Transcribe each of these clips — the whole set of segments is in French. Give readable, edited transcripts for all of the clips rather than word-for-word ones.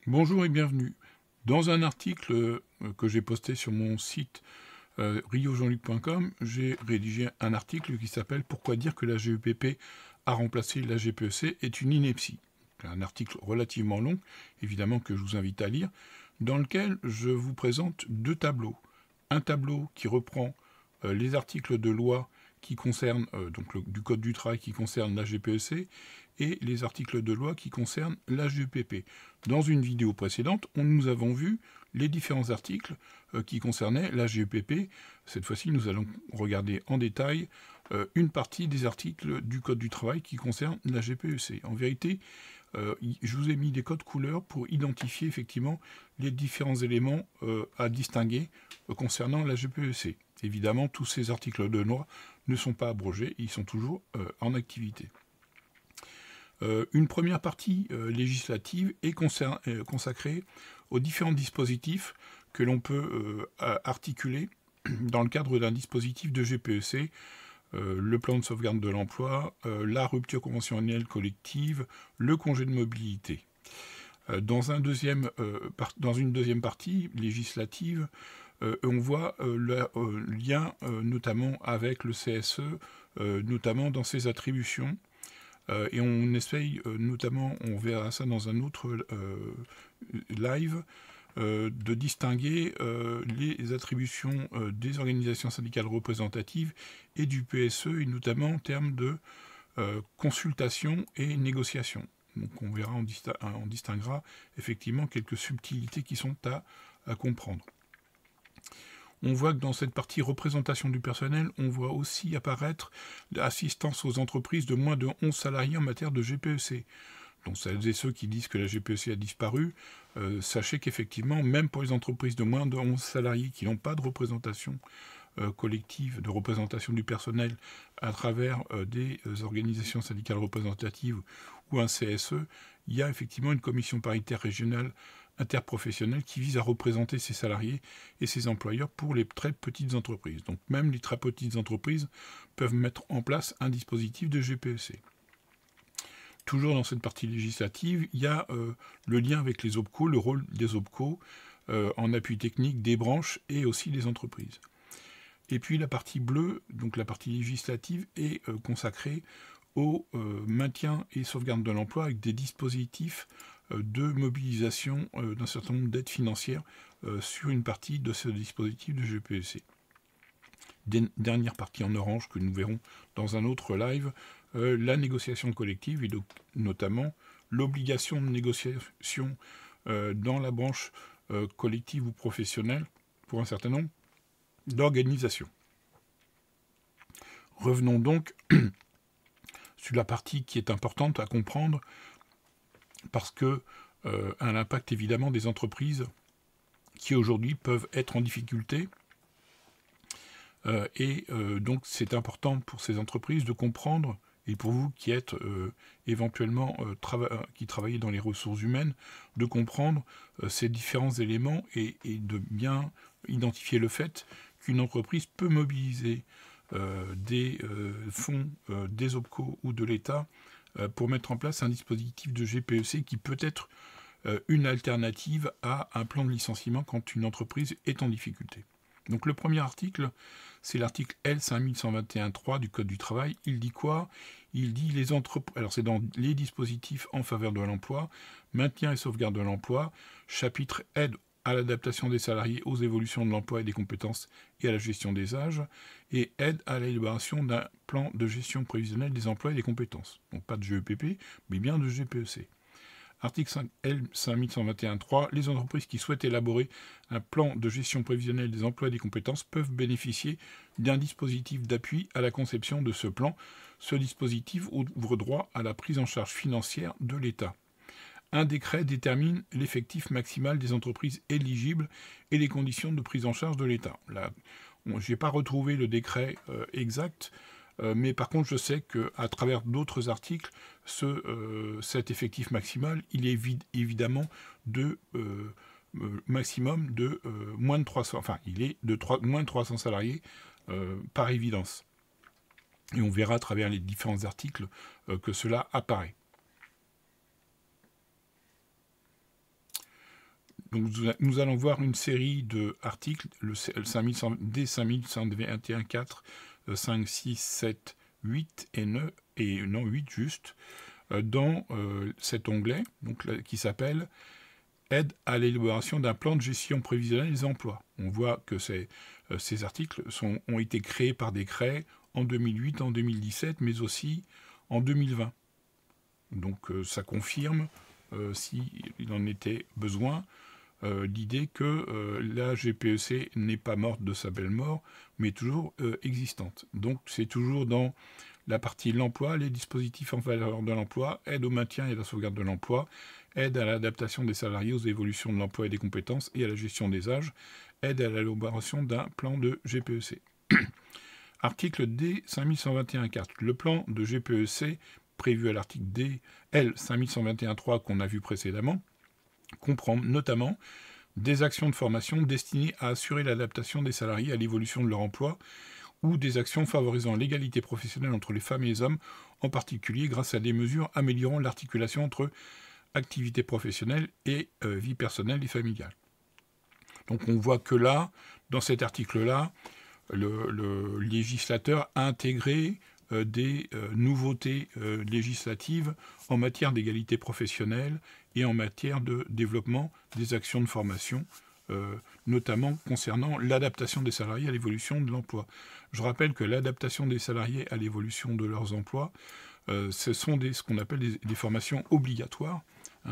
Bonjour et bienvenue. Dans un article que j'ai posté sur mon site riojeanluc.com, j'ai rédigé un article qui s'appelle « Pourquoi dire que la GEPP a remplacé la GPEC est une ineptie ». C'est un article relativement long, évidemment que je vous invite à lire, dans lequel je vous présente deux tableaux. Un tableau qui reprend les articles de loi qui concernent, du Code du travail qui concerne la GPEC, et les articles de loi qui concernent la GEPP. Dans une vidéo précédente, nous avons vu les différents articles qui concernaient la GEPP. Cette fois-ci, nous allons regarder en détail une partie des articles du Code du travail qui concernent la GPEC. En vérité, je vous ai mis des codes couleurs pour identifier effectivement les différents éléments à distinguer concernant la GPEC. Évidemment, tous ces articles de loi ne sont pas abrogés, ils sont toujours en activité. Une première partie législative est consacrée aux différents dispositifs que l'on peut articuler dans le cadre d'un dispositif de GPEC, le plan de sauvegarde de l'emploi, la rupture conventionnelle collective, le congé de mobilité. Dans une deuxième partie législative, on voit le lien notamment avec le CSE, notamment dans ses attributions. Et on essaye notamment, on verra ça dans un autre live, de distinguer les attributions des organisations syndicales représentatives et du PSE, et notamment en termes de consultation et négociation. Donc on verra, on distinguera effectivement quelques subtilités qui sont à comprendre. On voit que dans cette partie représentation du personnel, on voit aussi apparaître l'assistance aux entreprises de moins de 11 salariés en matière de GPEC. Donc celles et ceux qui disent que la GPEC a disparu, sachez qu'effectivement, même pour les entreprises de moins de 11 salariés qui n'ont pas de représentation collective, de représentation du personnel à travers des organisations syndicales représentatives ou un CSE, il y a effectivement une commission paritaire régionale interprofessionnelle qui vise à représenter ses salariés et ses employeurs pour les très petites entreprises. Donc même les très petites entreprises peuvent mettre en place un dispositif de GPEC. Toujours dans cette partie législative, il y a le lien avec les OPCO, le rôle des OPCO en appui technique des branches et aussi des entreprises. Et puis la partie bleue, donc la partie législative, est consacrée au maintien et sauvegarde de l'emploi avec des dispositifs de mobilisation d'un certain nombre d'aides financières sur une partie de ce dispositif de GPEC. Dernière partie en orange que nous verrons dans un autre live, la négociation collective et donc notamment l'obligation de négociation dans la branche collective ou professionnelle pour un certain nombre d'organisations. Revenons donc sur la partie qui est importante à comprendre parce que a l'impact évidemment des entreprises qui aujourd'hui peuvent être en difficulté. Donc c'est important pour ces entreprises de comprendre, et pour vous qui êtes éventuellement qui travaillez dans les ressources humaines, de comprendre ces différents éléments et de bien identifier le fait qu'une entreprise peut mobiliser des fonds des OPCO ou de l'État pour mettre en place un dispositif de GPEC qui peut être une alternative à un plan de licenciement quand une entreprise est en difficulté. Donc le premier article, c'est l'article L5121-3 du Code du travail. Il dit quoi? Il dit les entreprises. Alors c'est dans les dispositifs en faveur de l'emploi, maintien et sauvegarde de l'emploi, chapitre aide à l'adaptation des salariés aux évolutions de l'emploi et des compétences et à la gestion des âges, et aide à l'élaboration d'un plan de gestion prévisionnelle des emplois et des compétences. Donc pas de GEPP, mais bien de GPEC. Article L5121-3, les entreprises qui souhaitent élaborer un plan de gestion prévisionnelle des emplois et des compétences peuvent bénéficier d'un dispositif d'appui à la conception de ce plan. Ce dispositif ouvre droit à la prise en charge financière de l'État. Un décret détermine l'effectif maximal des entreprises éligibles et les conditions de prise en charge de l'État. Là, je n'ai pas retrouvé le décret exact, mais par contre, je sais qu'à travers d'autres articles, cet effectif maximal, il est évidemment de maximum de moins de 300, enfin, il est de moins de 300 salariés par évidence. Et on verra à travers les différents articles que cela apparaît. Donc nous allons voir une série d'articles, le 5121 D5104, 5, 6, 7, 8 et 9, et non 8 juste, dans cet onglet donc, qui s'appelle « Aide à l'élaboration d'un plan de gestion prévisionnelle des emplois ». On voit que ces articles ont été créés par décret en 2008, en 2017, mais aussi en 2020. Donc ça confirme, s'il en était besoin, l'idée que la GPEC n'est pas morte de sa belle mort, mais toujours existante. Donc c'est toujours dans la partie l'emploi, les dispositifs en faveur de l'emploi, aide au maintien et à la sauvegarde de l'emploi, aide à l'adaptation des salariés aux évolutions de l'emploi et des compétences et à la gestion des âges, aide à l'élaboration d'un plan de GPEC. Article D 5121.4. Le plan de GPEC prévu à l'article D L 5121.3 qu'on a vu précédemment comprend notamment des actions de formation destinées à assurer l'adaptation des salariés à l'évolution de leur emploi ou des actions favorisant l'égalité professionnelle entre les femmes et les hommes, en particulier grâce à des mesures améliorant l'articulation entre activité professionnelle et vie personnelle et familiale. Donc on voit que là, dans cet article-là, le législateur a intégré des nouveautés législatives en matière d'égalité professionnelle et en matière de développement des actions de formation, notamment concernant l'adaptation des salariés à l'évolution de l'emploi. Je rappelle que l'adaptation des salariés à l'évolution de leurs emplois, ce sont ce qu'on appelle des formations obligatoires,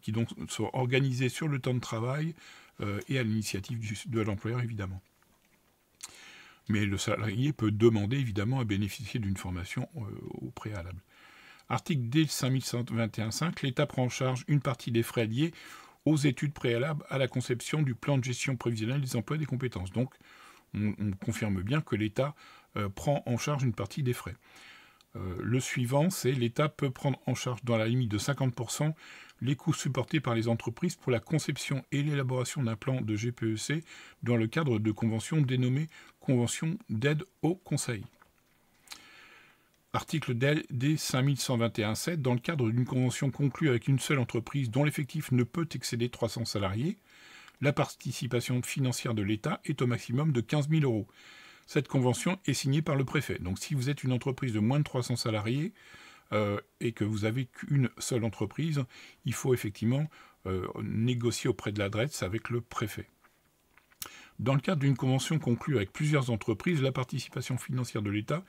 qui donc sont organisées sur le temps de travail et à l'initiative de l'employeur, évidemment. Mais le salarié peut demander, évidemment, à bénéficier d'une formation au préalable. Article D 5121.5, l'État prend en charge une partie des frais liés aux études préalables à la conception du plan de gestion prévisionnelle des emplois et des compétences. Donc, on confirme bien que l'État prend en charge une partie des frais. Le suivant, c'est l'État peut prendre en charge dans la limite de 50% les coûts supportés par les entreprises pour la conception et l'élaboration d'un plan de GPEC dans le cadre de conventions dénommées conventions d'aide au conseil. Article D 5121.7, dans le cadre d'une convention conclue avec une seule entreprise dont l'effectif ne peut excéder 300 salariés, la participation financière de l'État est au maximum de 15 000 €. Cette convention est signée par le préfet. Donc si vous êtes une entreprise de moins de 300 salariés et que vous avez qu'une seule entreprise, il faut effectivement négocier auprès de l'adresse avec le préfet. Dans le cadre d'une convention conclue avec plusieurs entreprises, la participation financière de l'État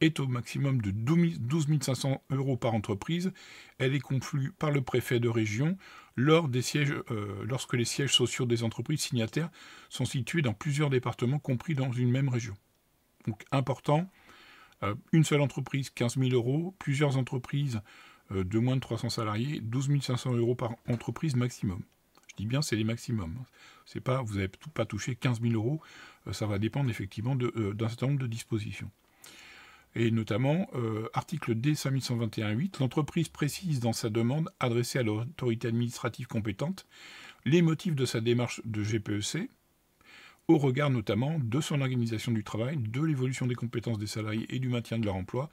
est au maximum de 12 500 € par entreprise. Elle est conclue par le préfet de région lorsque les sièges sociaux des entreprises signataires sont situés dans plusieurs départements compris dans une même région. Donc important, une seule entreprise, 15 000 €, plusieurs entreprises de moins de 300 salariés, 12 500 € par entreprise maximum. Je dis bien, c'est les maximums. C'est pas, vous n'avez pas touché 15 000 €, ça va dépendre effectivement d'un certain nombre de dispositions. Et notamment, article D 5121.8, l'entreprise précise dans sa demande adressée à l'autorité administrative compétente les motifs de sa démarche de GPEC, au regard notamment de son organisation du travail, de l'évolution des compétences des salariés et du maintien de leur emploi,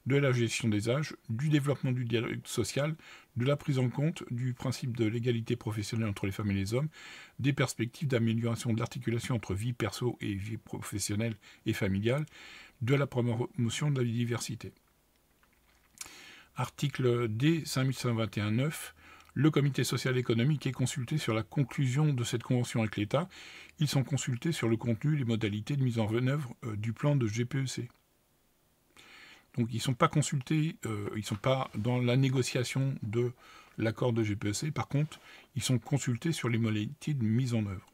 de la gestion des âges, du développement du dialogue social, de la prise en compte du principe de l'égalité professionnelle entre les femmes et les hommes, des perspectives d'amélioration de l'articulation entre vie perso et vie professionnelle et familiale, de la promotion de la diversité. Article D 5121.9. Le comité social et économique est consulté sur la conclusion de cette convention avec l'État. Ils sont consultés sur le contenu et les modalités de mise en œuvre du plan de GPEC. Donc ils ne sont pas consultés, ils ne sont pas dans la négociation de l'accord de GPEC. Par contre, ils sont consultés sur les modalités de mise en œuvre.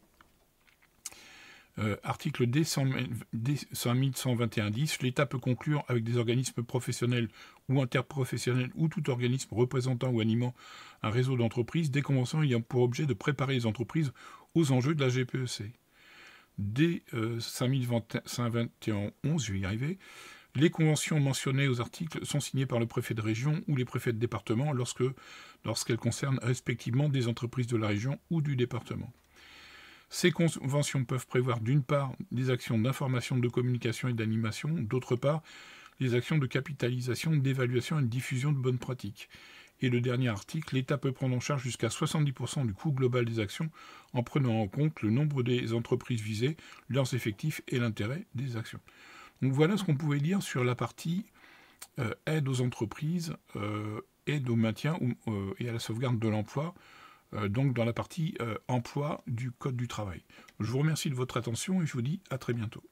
Article D 5121.10, l'État peut conclure avec des organismes professionnels ou interprofessionnels ou tout organisme représentant ou animant un réseau d'entreprises des conventions ayant pour objet de préparer les entreprises aux enjeux de la GPEC. D 5121.11, je vais y arriver. Les conventions mentionnées aux articles sont signées par le préfet de région ou les préfets de département lorsqu'elles concernent respectivement des entreprises de la région ou du département. Ces conventions peuvent prévoir d'une part des actions d'information, de communication et d'animation, d'autre part des actions de capitalisation, d'évaluation et de diffusion de bonnes pratiques. Et le dernier article, l'État peut prendre en charge jusqu'à 70% du coût global des actions en prenant en compte le nombre des entreprises visées, leurs effectifs et l'intérêt des actions. Donc voilà ce qu'on pouvait dire sur la partie aide aux entreprises, aide au maintien et à la sauvegarde de l'emploi, donc dans la partie emploi du Code du travail. Je vous remercie de votre attention et je vous dis à très bientôt.